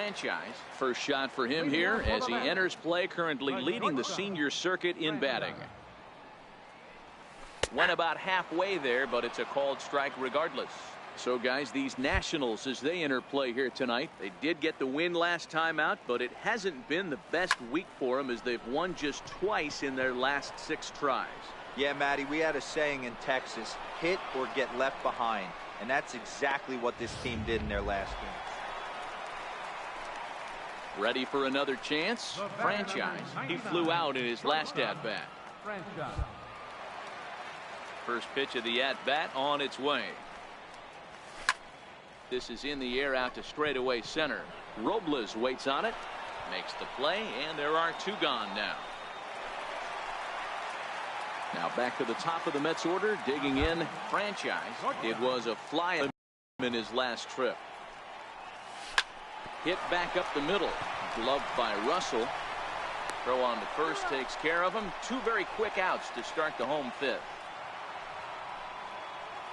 franchise. First shot for him here as he enters play, currently leading the senior circuit in batting. Went about halfway there, but it's a called strike regardless. So guys, these Nationals, as they enter play here tonight, they did get the win last time out, but it hasn't been the best week for them as they've won just twice in their last 6 tries. Yeah, Matty, we had a saying in Texas, hit or get left behind, and that's exactly what this team did in their last game. Ready for another chance? Franchise. He flew out in his last at-bat. First pitch of the at-bat on its way. This is in the air out to straightaway center. Robles waits on it, makes the play, and there are 2 gone now. Now back to the top of the Mets order, digging in, franchise. It was a fly in his last trip. Hit back up the middle, gloved by Russell. Throw on to first takes care of him. 2 very quick outs to start the home 5th.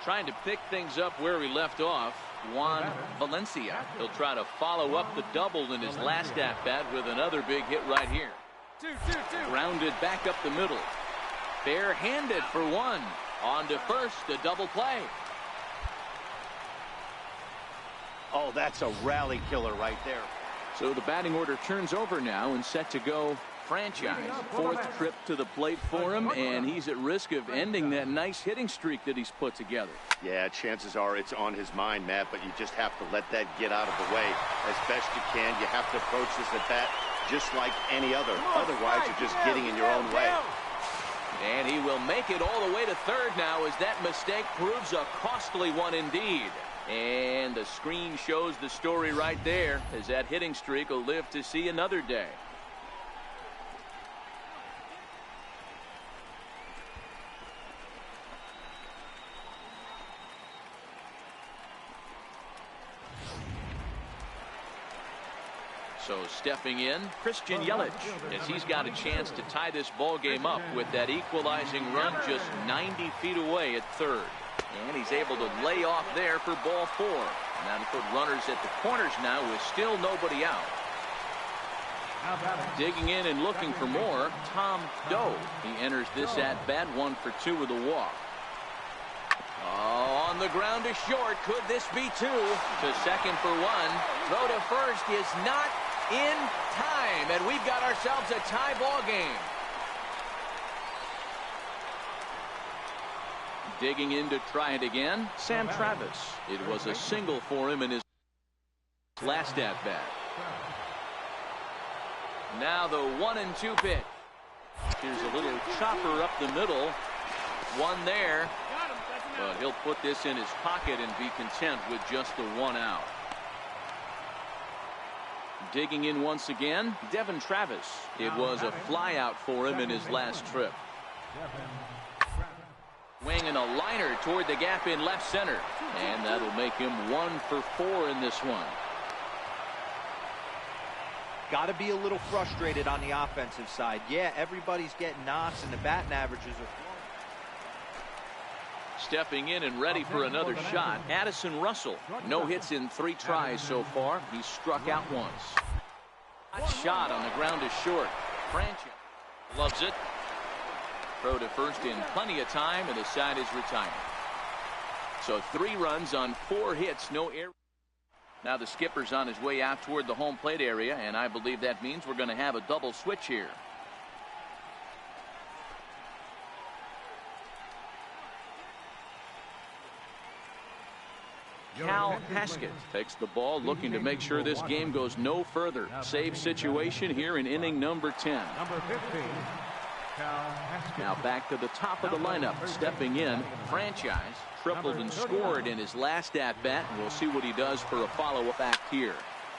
Trying to pick things up where he left off, Juan Valencia. He'll try to follow up the double in his last at-bat with another big hit right here. Grounded back up the middle. Bare-handed for 1. On to first, a double play. Oh, that's a rally killer right there. So the batting order turns over now and set to go franchise. 4th trip to the plate for him, and he's at risk of ending that nice hitting streak that he's put together. Yeah, chances are it's on his mind, Matt, but you just have to let that get out of the way as best you can. You have to approach this at bat just like any other. Otherwise, you're just getting in your own way. And he will make it all the way to third now as that mistake proves a costly one indeed. And the screen shows the story right there as that hitting streak will live to see another day. So stepping in, Christian Yelich, as he's got a chance to tie this ball game up with that equalizing run just 90 feet away at third. And he's able to lay off there for ball 4. Now to put runners at the corners now with still nobody out. Digging in and looking for more, Tom Doe. He enters this at-bat 1 for 2 with a walk. Oh, on the ground to short. Could this be 2? To second for 1. Throw to first is not in time, and we've got ourselves a tie ball game. Digging in to try it again, Sam Travis. It was a single for him in his last at-bat. Now the 1-2 pitch. Here's a little chopper up the middle. 1 there, but he'll put this in his pocket and be content with just the 1 out. Digging in once again, Devin Travis. It was a fly out for him in his last trip. Swinging a liner toward the gap in left center, and that'll make him 1 for 4 in this one. Got to be a little frustrated on the offensive side. Yeah, everybody's getting knocks and the batting averages are flowing. Stepping in and ready for another shot, Addison Russell. No hits in 3 tries so far. He's struck out once. Shot on the ground is short. Franchise loves it. Throw to first in plenty of time, and the side is retired. So 3 runs on 4 hits, no error. Now the skipper's on his way out toward the home plate area, and I believe that means we're going to have a double switch here. Cal Haskett takes the ball, looking to make sure this game goes no further. Save situation here in inning number 10. Now back to the top of the lineup. Stepping in, franchise. Tripled and scored in his last at-bat. We'll see what he does for a follow-up act here.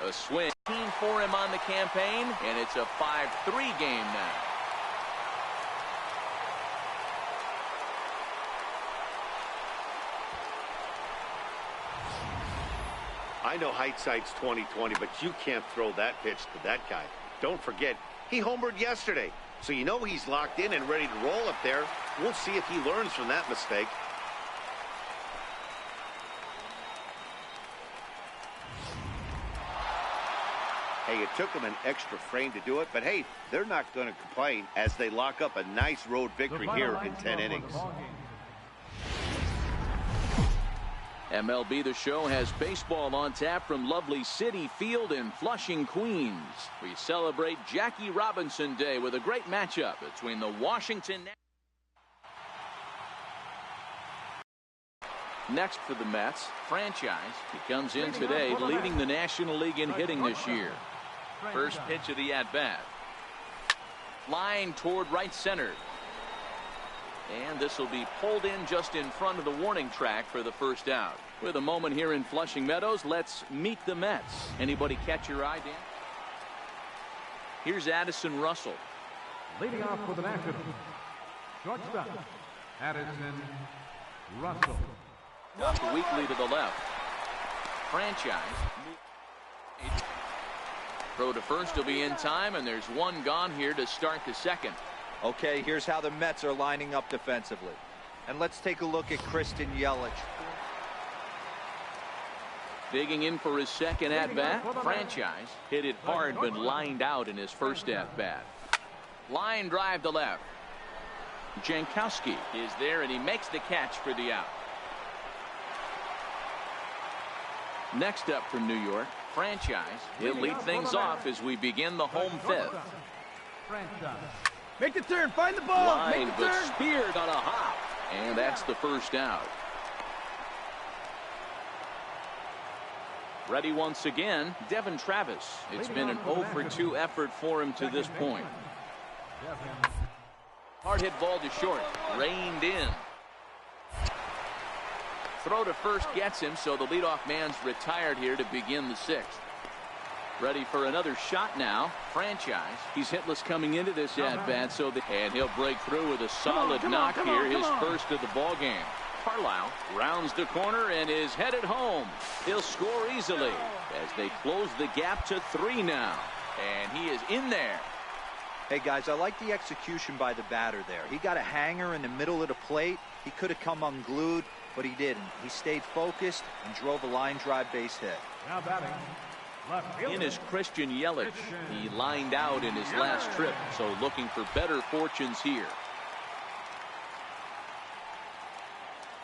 A swing for him on the campaign, and it's a 5-3 game now. I know hindsight's 20/20, but you can't throw that pitch to that guy. Don't forget, he homered yesterday, so you know he's locked in and ready to roll up there. We'll see if he learns from that mistake. Hey, it took them an extra frame to do it, but hey, they're not going to complain as they lock up a nice road victory here in 10 innings. MLB The Show has baseball on tap from lovely Citi Field in Flushing, Queens. We celebrate Jackie Robinson Day with a great matchup between the Washington Next for the Mets, franchise. He comes in today leading the National League in hitting this year. First pitch of the at-bat. Line toward right center. And this will be pulled in just in front of the warning track for the first out. With a moment here in Flushing Meadows, let's meet the Mets. Anybody catch your eye, Dan? Here's Addison Russell. Leading off for the Nationals, shortstop, Addison Russell. Weekly to the left. Franchise. Throw to first will be in time, and there's one gone here to start the second. Okay, here's how the Mets are lining up defensively. And let's take a look at Christian Yelich. Digging in for his second at-bat. Franchise hit it hard but lined out in his first at-bat. Line drive to left. Jankowski is there, and he makes the catch for the out. Next up from New York, franchise. He'll lead things off as we begin the home fifth. Make the turn, find the ball. Line but speared on a hop, and that's the first out. Ready once again, Devin Travis. It's been an 0 for 2 effort for him to this point. Hard hit ball to short, reined in. Throw to first gets him, so the leadoff man's retired here to begin the sixth. Ready for another shot now. Franchise. He's hitless coming into this at-bat, and he'll break through with a solid knock here, his first of the ball game. Carlisle rounds the corner and is headed home. He'll score easily as they close the gap to 3 now, and he is in there. Hey guys, I like the execution by the batter there. He got a hanger in the middle of the plate. He could have come unglued, but he didn't. He stayed focused and drove a line drive base hit. Now batting. In is Christian Yelich. He lined out in his last trip, so looking for better fortunes here.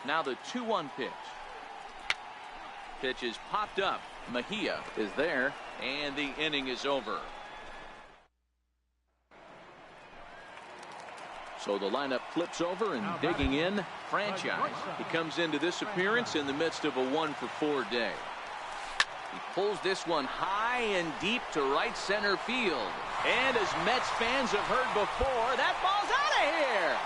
Now the 2-1 pitch. Pitch is popped up. Mejia is there, and the inning is over. So the lineup flips over, and digging in, franchise. He comes into this appearance in the midst of a 1 for 4 day. He pulls this one high and deep to right center field. And as Mets fans have heard before, that ball's out of here.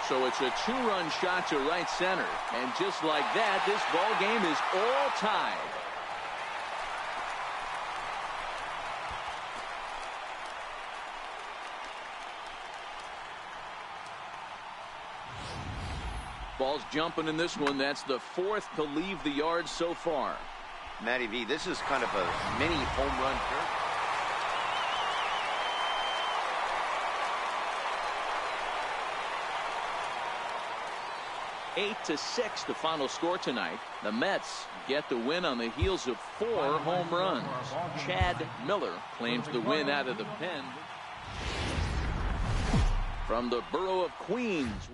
So it's a 2-run shot to right center. And just like that, this ball game is all tied. Ball's jumping in this one. That's the 4th to leave the yard so far. Matty V, this is kind of a mini home run here. 8-6 the final score tonight. The Mets get the win on the heels of 4 home runs. Chad Miller claims the win out of the pen. From the borough of Queens,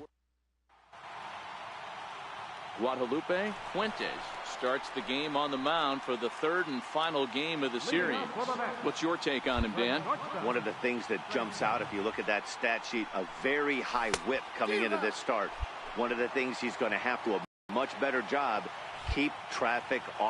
Guadalupe Fuentes starts the game on the mound for the 3rd and final game of the series. What's your take on him, Dan? One of the things that jumps out if you look at that stat sheet, a very high whip coming into this start. One of the things he's going to have to do a much better job, keep traffic off.